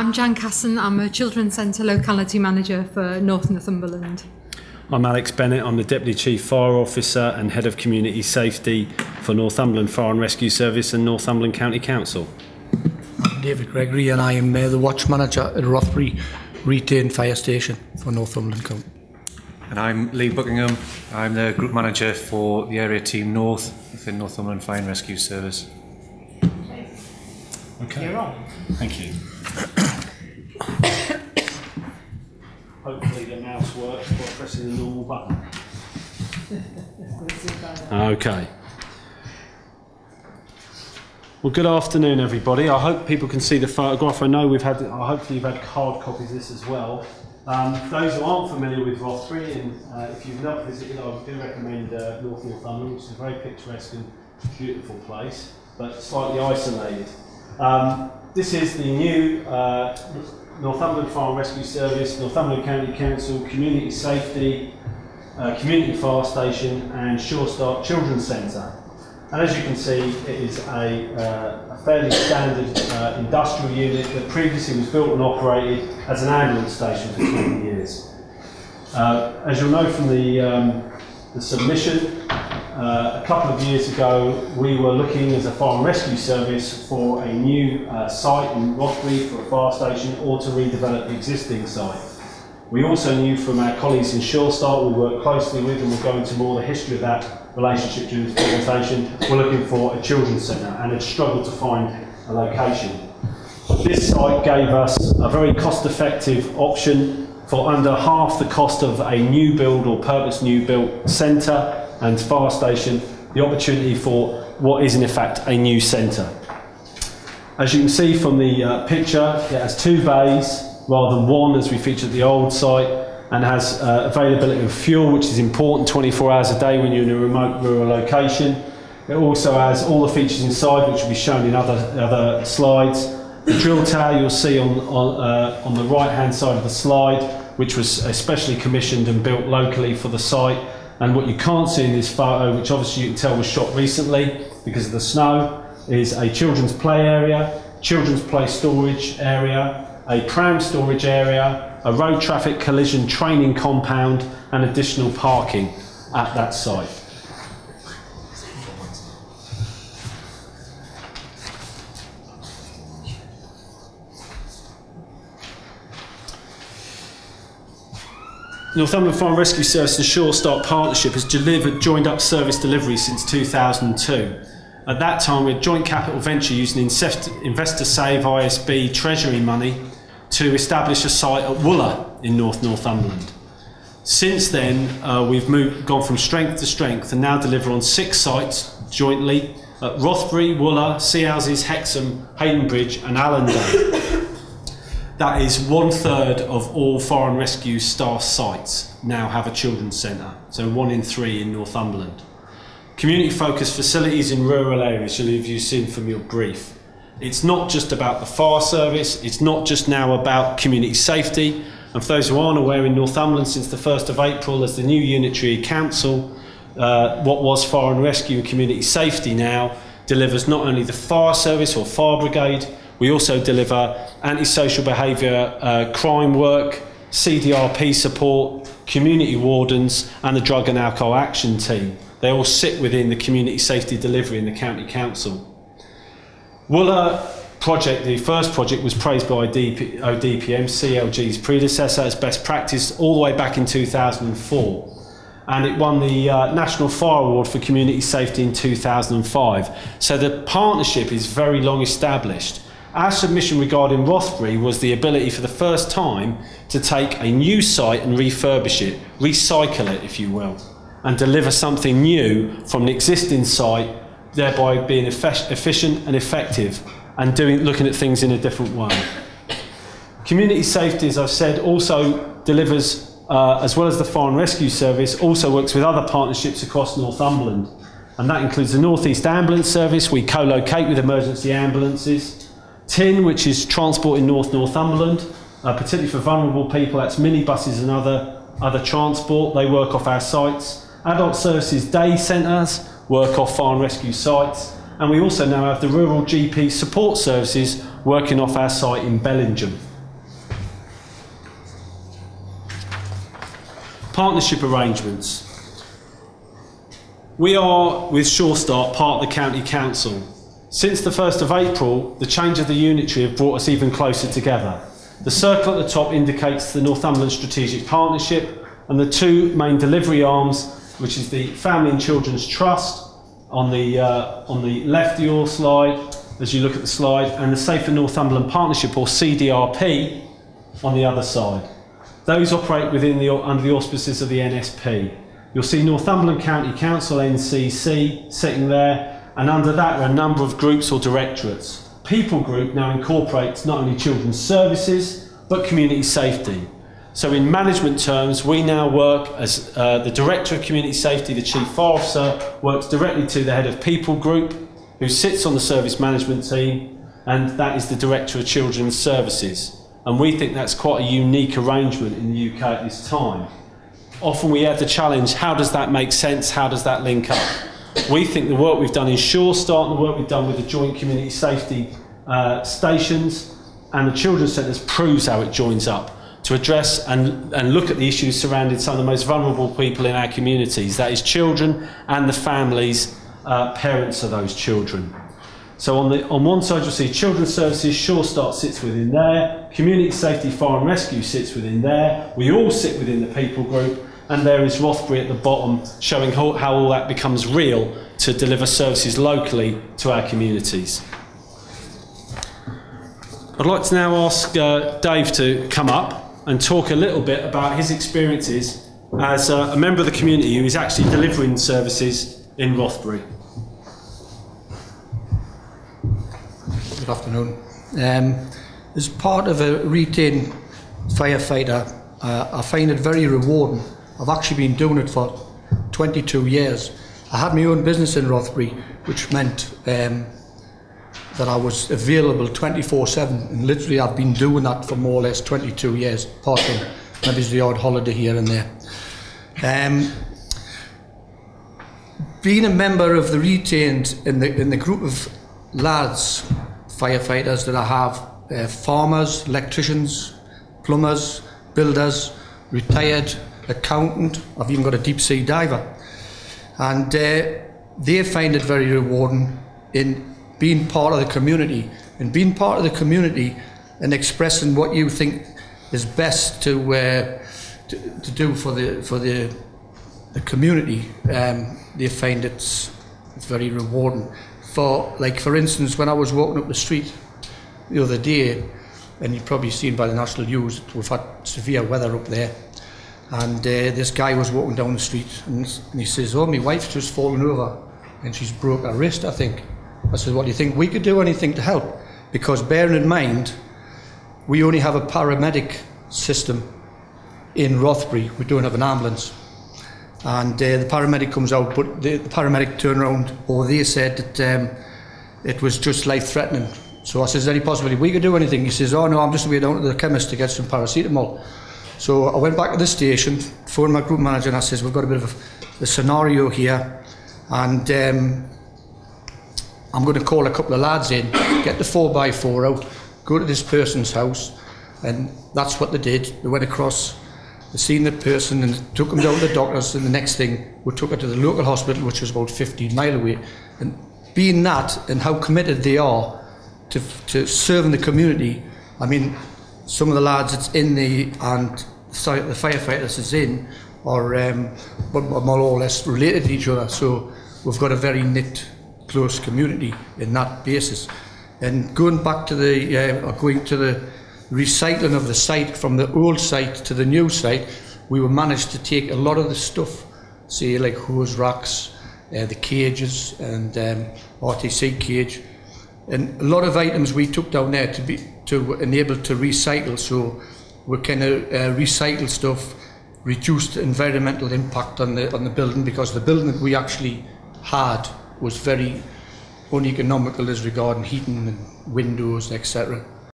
I'm Jan Casson. I'm a Children's Centre Locality Manager for North Northumberland. I'm Alex Bennett. I'm the Deputy Chief Fire Officer and Head of Community Safety for Northumberland Fire and Rescue Service and Northumberland County Council. I'm David Gregory and I am the Watch Manager at Rothbury Retained Fire Station for Northumberland County. And I'm Lee Buckingham. I'm the Group Manager for the Area Team North within Northumberland Fire and Rescue Service. Okay. You're on. Thank you. Hopefully the mouse works by pressing the normal button. Okay. Well, good afternoon, everybody. I hope people can see the photograph. I know hopefully you've had card copies of this as well. Those who aren't familiar with Rothbury, and if you've not visited, I do recommend North Northumberland, which is a very picturesque and beautiful place, but slightly isolated. This is the new Northumberland Fire and Rescue Service, Northumberland County Council, Community Safety, Community Fire Station and Sure Start Children's Centre. And as you can see, it is a fairly standard industrial unit that previously was built and operated as an ambulance station for 20 years. As you'll know from the submission, a couple of years ago we were looking as a fire and rescue service for a new site in Rothbury for a fire station or to redevelop the existing site. We also knew from our colleagues in Sure Start, we work closely with, and we'll go into more the history of that relationship during this presentation, we're looking for a children's centre and had struggled to find a location. This site gave us a very cost-effective option for under half the cost of a new build or purpose new built centre and fire station, the opportunity for what is in effect a new centre. As you can see from the picture, it has 2 bays rather than 1 as we featured at the old site, and has availability of fuel, which is important 24 hours a day when you're in a remote rural location. It also has all the features inside, which will be shown in other slides. The drill tower you'll see on the right hand side of the slide, which was especially commissioned and built locally for the site. And what you can't see in this photo, which obviously you can tell was shot recently because of the snow, is a children's play area, children's play storage area, a pram storage area, a road traffic collision training compound and additional parking at that site. Northumberland Fire and Rescue Service and Sure Start Partnership has delivered joined up service delivery since 2002. At that time, we had joint capital venture using Investor Save ISB Treasury money to establish a site at Wooler in North Northumberland. Since then, we've gone from strength to strength and now deliver on 6 sites jointly at Rothbury, Wooler, Seahouses, Hexham, Haydenbridge and Allendale. That is 1/3 of all fire and rescue staff sites now have a children's centre, so 1 in 3 in Northumberland. Community focused facilities in rural areas, you've seen from your brief. It's not just about the fire service, it's not just now about community safety, and for those who aren't aware, in Northumberland since the 1st of April as the new unitary council, what was fire and rescue and community safety now delivers not only the fire service or fire brigade, we also deliver antisocial behaviour crime work, CDRP support, community wardens and the drug and alcohol action team. They all sit within the community safety delivery in the county council. Wooler project, the first project, was praised by ODPM, CLG's predecessor, as best practice all the way back in 2004. And it won the National Fire Award for Community Safety in 2005. So the partnership is very long established. Our submission regarding Rothbury was the ability for the first time to take a new site and refurbish it, recycle it if you will, and deliver something new from an existing site, thereby being efficient and effective and looking at things in a different way. Community safety, as I've said, also delivers, as well as the Fire and Rescue Service, also works with other partnerships across Northumberland. And that includes the North East Ambulance Service. We co-locate with emergency ambulances. TIN, which is transport in North Northumberland, particularly for vulnerable people, that's minibuses and other transport. They work off our sites. Adult Services Day Centres work off fire and rescue sites. And we also now have the Rural GP Support Services working off our site in Bellingham. Partnership arrangements. We are, with Sure Start, part of the County Council. Since the 1st of April, the change of the unitary have brought us even closer together. The circle at the top indicates the Northumberland Strategic Partnership, and the two main delivery arms, which is the Family and Children's Trust on the left of your slide, as you look at the slide, and the Safer Northumberland Partnership, or CDRP, on the other side. Those operate under the auspices of the NSP. You'll see Northumberland County Council, NCC, sitting there, and under that are a number of groups or directorates. People Group now incorporates not only children's services, but community safety. So in management terms, we now work as the Director of Community Safety, the Chief Fire Officer, works directly to the Head of People Group, who sits on the service management team, and that is the Director of Children's Services. And we think that's quite a unique arrangement in the UK at this time. Often we have the challenge, how does that make sense? How does that link up? We think the work we've done in Sure Start and the work we've done with the joint community safety stations and the children's centres proves how it joins up to address and look at the issues surrounding some of the most vulnerable people in our communities. That is children and the families, parents of those children. So on one side you'll see Children's Services, Sure Start sits within there, Community Safety, Fire and Rescue sits within there, we all sit within the People Group, and there is Rothbury at the bottom showing how all that becomes real to deliver services locally to our communities. I'd like to now ask Dave to come up and talk a little bit about his experiences as a member of the community who is actually delivering services in Rothbury. Good afternoon. As part of a retained firefighter, I find it very rewarding. I've actually been doing it for 22 years. I had my own business in Rothbury, which meant that I was available 24/7, and literally I've been doing that for more or less 22 years, apart from maybe the odd holiday here and there. Being a member of the retained in the group of lads, firefighters that I have, farmers, electricians, plumbers, builders, retired accountant, I've even got a deep sea diver, and they find it very rewarding in being part of the community, and being part of the community and expressing what you think is best to do for the community. They find it's very rewarding. For instance, when I was walking up the street the other day, and you've probably seen by the national news, we've had severe weather up there, and this guy was walking down the street, and he says, "Oh, my wife's just fallen over and she's broke her wrist, I think." I said, "What do you think we could do anything to help?" Because bearing in mind, we only have a paramedic system in Rothbury. We don't have an ambulance. And the paramedic comes out, but the paramedic turned around, or they said that it was just life-threatening. So I said, "Is there any possibility we could do anything?" He says, "Oh no, I'm just away down to the chemist to get some paracetamol." So I went back to the station, phoned my group manager, and I says, "We've got a bit of a scenario here, and I'm going to call a couple of lads in, get the 4x4 out, go to this person's house." And that's what they did. They went across, they seen the person and took them down to the doctors, and the next thing we took her to the local hospital, which was about 15 miles away. And being that and how committed they are to serving the community, I mean, some of the lads that's in the firefighters that's in are more or less related to each other. So we've got a very knit, close community in that basis. And going back to going to the recycling of the site, from the old site to the new site, we were managed to take a lot of the stuff, say like hose racks, the cages and RTC cage, and a lot of items we took down there to enable to recycle. So we kind of recycle stuff, reduced environmental impact on the building, because the building that we actually had was very uneconomical as regarding heating and windows, etc.